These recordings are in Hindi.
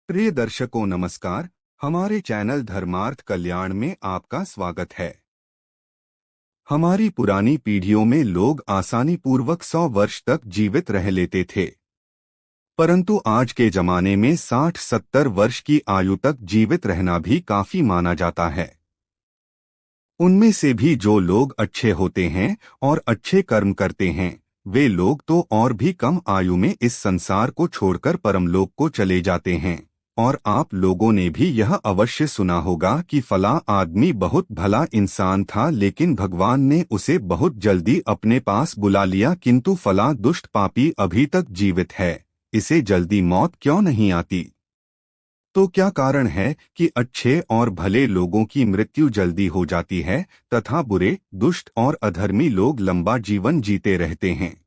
प्रिय दर्शकों नमस्कार। हमारे चैनल धर्मार्थ कल्याण में आपका स्वागत है। हमारी पुरानी पीढ़ियों में लोग आसानी पूर्वक 100 वर्ष तक जीवित रह लेते थे, परंतु आज के जमाने में 60-70 वर्ष की आयु तक जीवित रहना भी काफी माना जाता है। उनमें से भी जो लोग अच्छे होते हैं और अच्छे कर्म करते हैं, वे लोग तो और भी कम आयु में इस संसार को छोड़कर परमलोक को चले जाते हैं। और आप लोगों ने भी यह अवश्य सुना होगा कि फला आदमी बहुत भला इंसान था, लेकिन भगवान ने उसे बहुत जल्दी अपने पास बुला लिया, किंतु फला दुष्ट पापी अभी तक जीवित है, इसे जल्दी मौत क्यों नहीं आती? तो क्या कारण है कि अच्छे और भले लोगों की मृत्यु जल्दी हो जाती है तथा बुरे, दुष्ट और अधर्मी लोग लंबा जीवन जीते रहते हैं?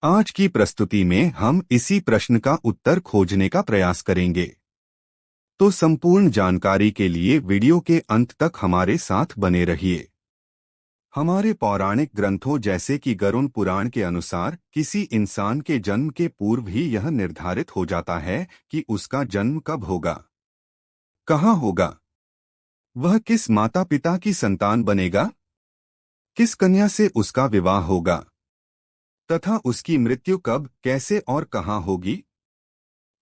आज की प्रस्तुति में हम इसी प्रश्न का उत्तर खोजने का प्रयास करेंगे। तो संपूर्ण जानकारी के लिए वीडियो के अंत तक हमारे साथ बने रहिए। हमारे पौराणिक ग्रंथों जैसे कि गरुड़ पुराण के अनुसार किसी इंसान के जन्म के पूर्व ही यह निर्धारित हो जाता है कि उसका जन्म कब होगा, कहाँ होगा, वह किस माता पिता की संतान बनेगा, किस कन्या से उसका विवाह होगा तथा उसकी मृत्यु कब, कैसे और कहाँ होगी।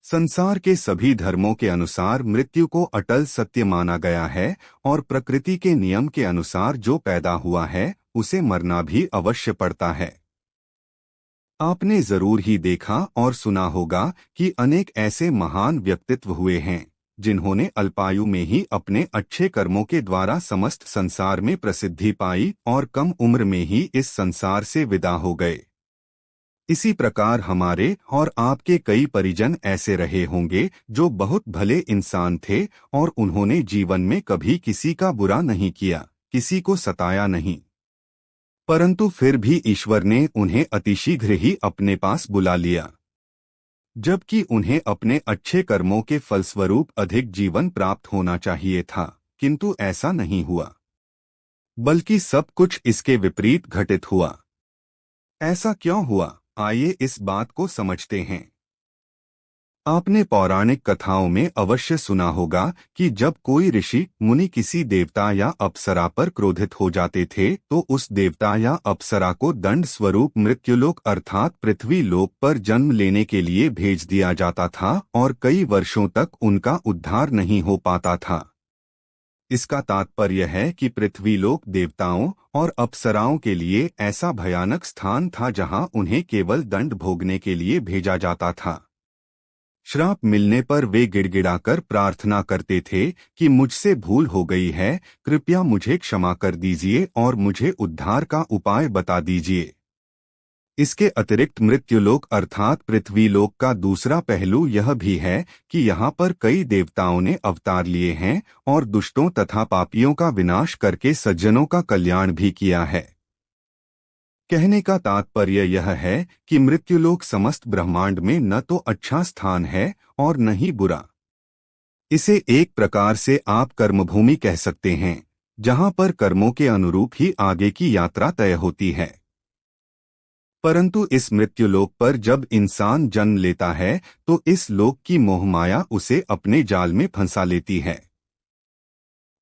संसार के सभी धर्मों के अनुसार मृत्यु को अटल सत्य माना गया है और प्रकृति के नियम के अनुसार जो पैदा हुआ है उसे मरना भी अवश्य पड़ता है। आपने जरूर ही देखा और सुना होगा कि अनेक ऐसे महान व्यक्तित्व हुए हैं जिन्होंने अल्पायु में ही अपने अच्छे कर्मों के द्वारा समस्त संसार में प्रसिद्धि पाई और कम उम्र में ही इस संसार से विदा हो गए। इसी प्रकार हमारे और आपके कई परिजन ऐसे रहे होंगे जो बहुत भले इंसान थे और उन्होंने जीवन में कभी किसी का बुरा नहीं किया, किसी को सताया नहीं, परंतु फिर भी ईश्वर ने उन्हें अतिशीघ्र ही अपने पास बुला लिया, जबकि उन्हें अपने अच्छे कर्मों के फलस्वरूप अधिक जीवन प्राप्त होना चाहिए था, किंतु ऐसा नहीं हुआ, बल्कि सब कुछ इसके विपरीत घटित हुआ। ऐसा क्यों हुआ, आइए इस बात को समझते हैं। आपने पौराणिक कथाओं में अवश्य सुना होगा कि जब कोई ऋषि मुनि किसी देवता या अप्सरा पर क्रोधित हो जाते थे तो उस देवता या अप्सरा को दंड स्वरूप मृत्युलोक अर्थात पृथ्वी लोक पर जन्म लेने के लिए भेज दिया जाता था और कई वर्षों तक उनका उद्धार नहीं हो पाता था। इसका तात्पर्य है कि पृथ्वीलोक देवताओं और अप्सराओं के लिए ऐसा भयानक स्थान था जहां उन्हें केवल दंड भोगने के लिए भेजा जाता था। श्राप मिलने पर वे गिड़गिड़ाकर प्रार्थना करते थे कि मुझसे भूल हो गई है, कृपया मुझे क्षमा कर दीजिए और मुझे उद्धार का उपाय बता दीजिए। इसके अतिरिक्त मृत्युलोक अर्थात पृथ्वीलोक का दूसरा पहलू यह भी है कि यहाँ पर कई देवताओं ने अवतार लिए हैं और दुष्टों तथा पापियों का विनाश करके सज्जनों का कल्याण भी किया है। कहने का तात्पर्य यह है कि मृत्युलोक समस्त ब्रह्मांड में न तो अच्छा स्थान है और न ही बुरा। इसे एक प्रकार से आप कर्मभूमि कह सकते हैं, जहाँ पर कर्मों के अनुरूप ही आगे की यात्रा तय होती है। परंतु इस मृत्युलोक पर जब इंसान जन्म लेता है तो इस लोक की मोहमाया उसे अपने जाल में फंसा लेती है,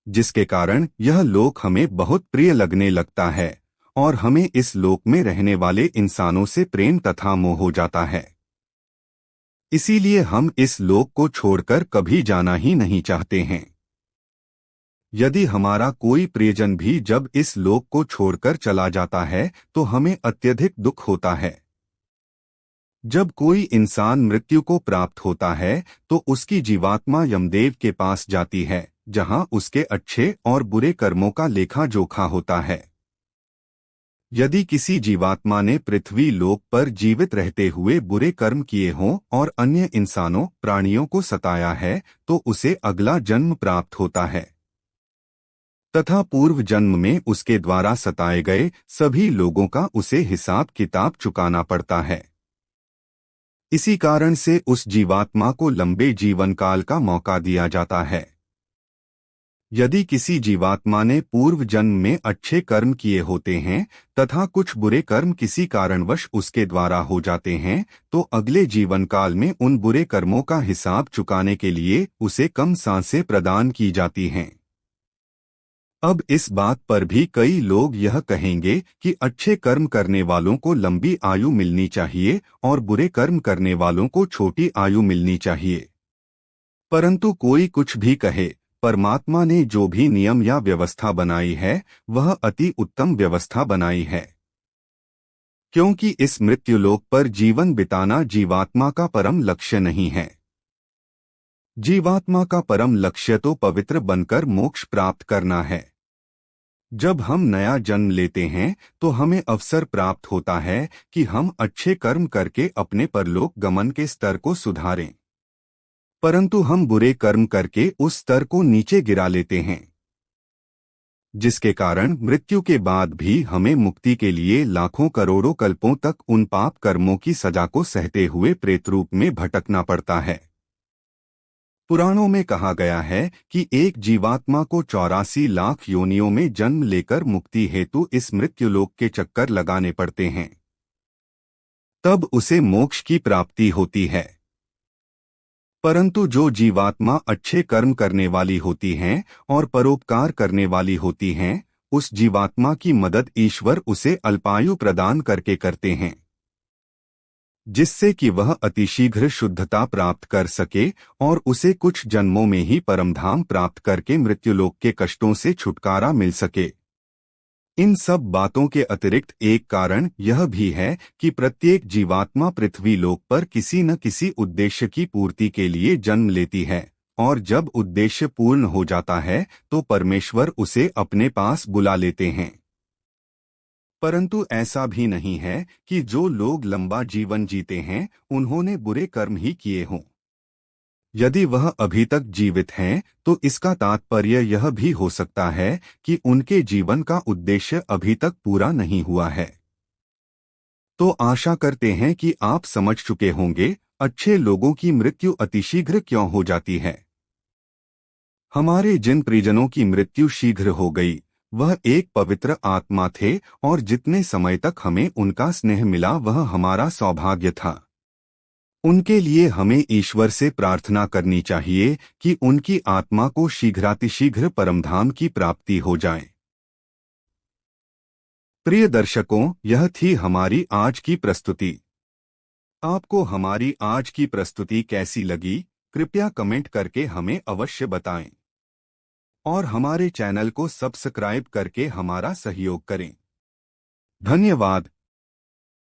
जिसके कारण यह लोक हमें बहुत प्रिय लगने लगता है और हमें इस लोक में रहने वाले इंसानों से प्रेम तथा मोह हो जाता है। इसीलिए हम इस लोक को छोड़कर कभी जाना ही नहीं चाहते हैं। यदि हमारा कोई प्रियजन भी जब इस लोक को छोड़कर चला जाता है तो हमें अत्यधिक दुख होता है। जब कोई इंसान मृत्यु को प्राप्त होता है तो उसकी जीवात्मा यमदेव के पास जाती है, जहां उसके अच्छे और बुरे कर्मों का लेखा जोखा होता है। यदि किसी जीवात्मा ने पृथ्वी लोक पर जीवित रहते हुए बुरे कर्म किए हों और अन्य इंसानों प्राणियों को सताया है तो उसे अगला जन्म प्राप्त होता है तथा पूर्व जन्म में उसके द्वारा सताए गए सभी लोगों का उसे हिसाब किताब चुकाना पड़ता है। इसी कारण से उस जीवात्मा को लंबे जीवन काल का मौका दिया जाता है। यदि किसी जीवात्मा ने पूर्व जन्म में अच्छे कर्म किए होते हैं तथा कुछ बुरे कर्म किसी कारणवश उसके द्वारा हो जाते हैं, तो अगले जीवन काल में उन बुरे कर्मों का हिसाब चुकाने के लिए उसे कम सांसें प्रदान की जाती हैं। अब इस बात पर भी कई लोग यह कहेंगे कि अच्छे कर्म करने वालों को लंबी आयु मिलनी चाहिए और बुरे कर्म करने वालों को छोटी आयु मिलनी चाहिए। परंतु कोई कुछ भी कहे, परमात्मा ने जो भी नियम या व्यवस्था बनाई है वह अति उत्तम व्यवस्था बनाई है, क्योंकि इस मृत्युलोक पर जीवन बिताना जीवात्मा का परम लक्ष्य नहीं है। जीवात्मा का परम लक्ष्य तो पवित्र बनकर मोक्ष प्राप्त करना है। जब हम नया जन्म लेते हैं तो हमें अवसर प्राप्त होता है कि हम अच्छे कर्म करके अपने परलोक गमन के स्तर को सुधारें, परंतु हम बुरे कर्म करके उस स्तर को नीचे गिरा लेते हैं, जिसके कारण मृत्यु के बाद भी हमें मुक्ति के लिए लाखों करोड़ों कल्पों तक उन पाप कर्मों की सजा को सहते हुए प्रेत रूप में भटकना पड़ता है। पुराणों में कहा गया है कि एक जीवात्मा को 84 लाख योनियों में जन्म लेकर मुक्ति हेतु इस मृत्युलोक के चक्कर लगाने पड़ते हैं, तब उसे मोक्ष की प्राप्ति होती है। परंतु जो जीवात्मा अच्छे कर्म करने वाली होती हैं और परोपकार करने वाली होती हैं, उस जीवात्मा की मदद ईश्वर उसे अल्पायु प्रदान करके करते हैं, जिससे कि वह अतिशीघ्र शुद्धता प्राप्त कर सके और उसे कुछ जन्मों में ही परमधाम प्राप्त करके मृत्युलोक के कष्टों से छुटकारा मिल सके। इन सब बातों के अतिरिक्त एक कारण यह भी है कि प्रत्येक जीवात्मा पृथ्वी लोक पर किसी न किसी उद्देश्य की पूर्ति के लिए जन्म लेती है, और जब उद्देश्य पूर्ण हो जाता है तो परमेश्वर उसे अपने पास बुला लेते हैं। परंतु ऐसा भी नहीं है कि जो लोग लंबा जीवन जीते हैं उन्होंने बुरे कर्म ही किए हों। यदि वह अभी तक जीवित हैं तो इसका तात्पर्य यह भी हो सकता है कि उनके जीवन का उद्देश्य अभी तक पूरा नहीं हुआ है। तो आशा करते हैं कि आप समझ चुके होंगे अच्छे लोगों की मृत्यु अतिशीघ्र क्यों हो जाती है। हमारे जिन परिजनों की मृत्यु शीघ्र हो गई वह एक पवित्र आत्मा थे और जितने समय तक हमें उनका स्नेह मिला वह हमारा सौभाग्य था। उनके लिए हमें ईश्वर से प्रार्थना करनी चाहिए कि उनकी आत्मा को शीघ्रातिशीघ्र परमधाम की प्राप्ति हो जाए। प्रिय दर्शकों, यह थी हमारी आज की प्रस्तुति। आपको हमारी आज की प्रस्तुति कैसी लगी, कृपया कमेंट करके हमें अवश्य बताएं और हमारे चैनल को सब्सक्राइब करके हमारा सहयोग करें। धन्यवाद।